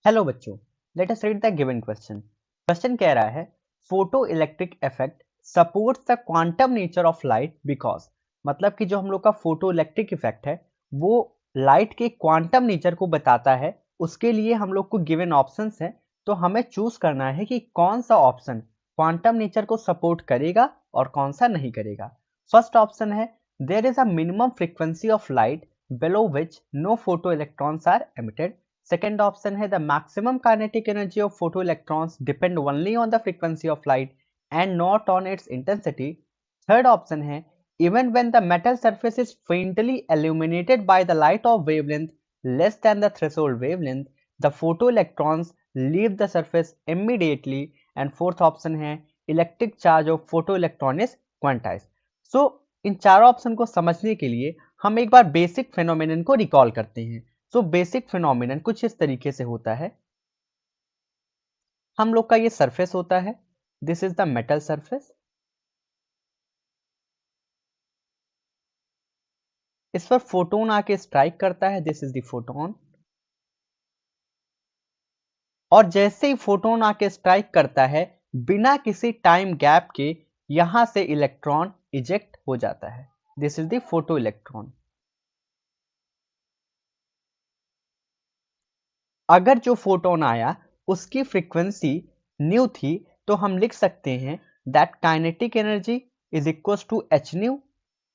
Hello बच्चों, let us read the given question. Question कह रहा है photo electric effect supports the quantum nature of light because, मतलब कि जो हम लोग का फोटो इलेक्ट्रिक इफेक्ट है वो लाइट के क्वांटम नेचर को बताता है। उसके लिए हम लोग को गिवन ऑप्शंस है, तो हमें चूज करना है कि कौन सा ऑप्शन क्वांटम नेचर को सपोर्ट करेगा और कौन सा नहीं करेगा। फर्स्ट ऑप्शन है there is a minimum frequency of light below which no photoelectrons are emitted. Second option है the maximum kinetic energy of photoelectrons depend only on the frequency of light and not on its intensity. Third option है even when the metal surface is faintly illuminated by the light of wavelength less than the threshold wavelength, the photoelectrons leave the surface immediately. And fourth option है electric charge of photoelectron is quantized. So इन चारों option को समझने के लिए हम एक बार basic phenomenon को recall करते हैं। सो बेसिक फिनोमिनन कुछ इस तरीके से होता है। हम लोग का ये सरफेस होता है, this is the metal surface. इस पर फोटोन आके स्ट्राइक करता है, दिस इज द फोटोन। और जैसे ही फोटोन आके स्ट्राइक करता है बिना किसी टाइम गैप के यहां से इलेक्ट्रॉन इजेक्ट हो जाता है, this is the photo electron. अगर जो फोटोन आया उसकी फ्रीक्वेंसी न्यू थी तो हम लिख सकते हैं that kinetic energy is equal to H nu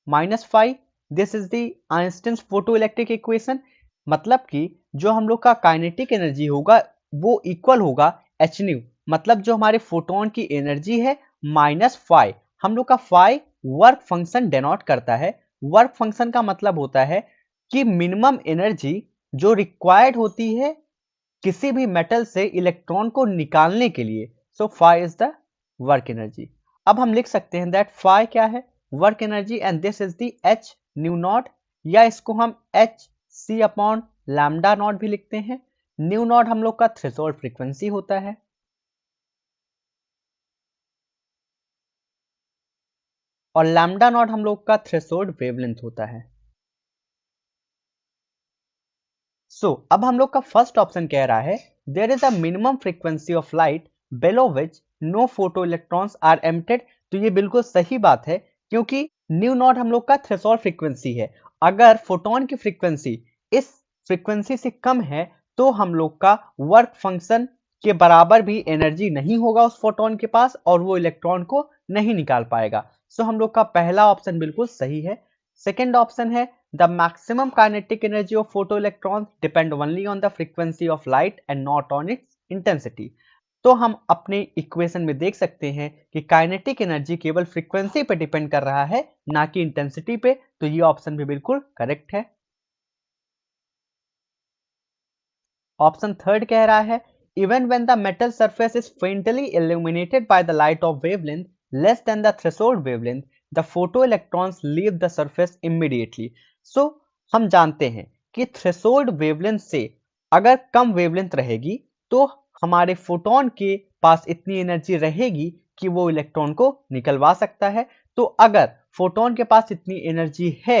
minus phi. This is the Einstein photoelectric equation. मतलब कि जो हम लोग का काइनेटिक एनर्जी होगा वो इक्वल होगा एच न्यू, मतलब जो हमारे फोटोन की एनर्जी है माइनस फाइव। हम लोग का फाइव वर्क फंक्शन डेनोट करता है। वर्क फंक्शन का मतलब होता है कि मिनिमम एनर्जी जो रिक्वायर्ड होती है किसी भी मेटल से इलेक्ट्रॉन को निकालने के लिए। So phi is the work energy. अब हम लिख सकते हैं दैट फाई क्या है, work energy, and this is the H nu nought, या इसको हम H C upon lambda nought भी लिखते हैं। न्यू नॉट हम लोग का थ्रेशोल्ड फ्रीक्वेंसी होता है और लैम्डा नॉट हम लोग का थ्रेशोल्ड वेवलेंथ होता है। अब हम लोग का फर्स्ट ऑप्शन कह रहा है there is a minimum frequency of light below which no photoelectrons are emitted। तो ये बिल्कुल सही बात है क्योंकि न्यू नॉट हम लोग का थ्रेशोल्ड फ्रीक्वेंसी है। अगर फोटोन की फ्रीक्वेंसी इस फ्रीक्वेंसी से कम है तो हम लोग का वर्क फंक्शन के बराबर भी एनर्जी नहीं होगा उस फोटोन के पास और वो इलेक्ट्रॉन को नहीं निकाल पाएगा। हम लोग का पहला ऑप्शन बिल्कुल सही है। सेकेंड ऑप्शन है the maximum kinetic energy of photoelectrons depend only on the frequency of light and not on its intensity। तो हम अपने इक्वेशन में देख सकते हैं कि काइनेटिक एनर्जी केवल फ्रीक्वेंसी पे डिपेंड कर रहा है ना कि इंटेंसिटी पे। तो ये ऑप्शन भी बिल्कुल करेक्ट है। ऑप्शन थर्ड कह रहा है even when the metal surface is faintly illuminated by the light of wavelength less than the threshold wavelength the photoelectrons leave the surface immediately. हम जानते हैं कि थ्रेशोल्ड वेवलेंथ से अगर कम वेवलेंथ रहेगी तो हमारे फोटोन के पास इतनी एनर्जी रहेगी कि वो इलेक्ट्रॉन को निकलवा सकता है। तो अगर फोटोन के पास इतनी एनर्जी है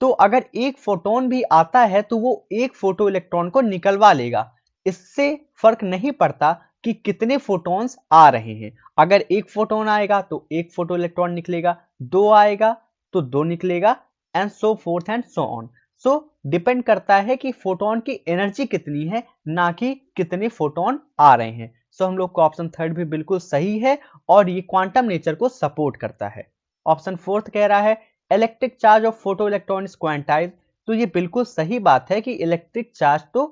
तो अगर एक फोटोन भी आता है तो वो एक फोटो इलेक्ट्रॉन को निकलवा लेगा। इससे फर्क नहीं पड़ता कि कितने फोटॉन्स आ रहे हैं। अगर एक फोटोन आएगा तो एक फोटो इलेक्ट्रॉन निकलेगा, दो आएगा तो दो निकलेगा, and so fourth and so on. Depend करता है कि फोटोन की एनर्जी कितनी है ना कि कितने फोटोन आ रहे हैं। हम लोग को ऑप्शन थर्ड भी बिल्कुल सही है और ये क्वांटम नेचर को सपोर्ट करता है। ऑप्शन फोर्थ कह रहा है electric charge of photo electron is quantize. तो ये बिल्कुल सही बात है कि इलेक्ट्रिक चार्ज तो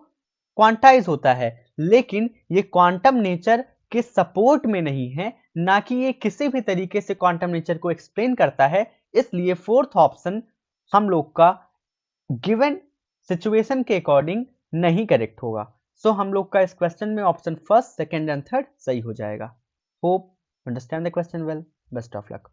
क्वांटाइज होता है लेकिन ये क्वांटम नेचर के सपोर्ट में नहीं है, ना कि ये किसी भी तरीके से क्वांटम नेचर को एक्सप्लेन करता है। इसलिए फोर्थ ऑप्शन हम लोग का गिवन सिचुएशन के अकॉर्डिंग नहीं करेक्ट होगा। हम लोग का इस क्वेश्चन में option first, second and third सही हो जाएगा। Hope understand the question well. Best of luck.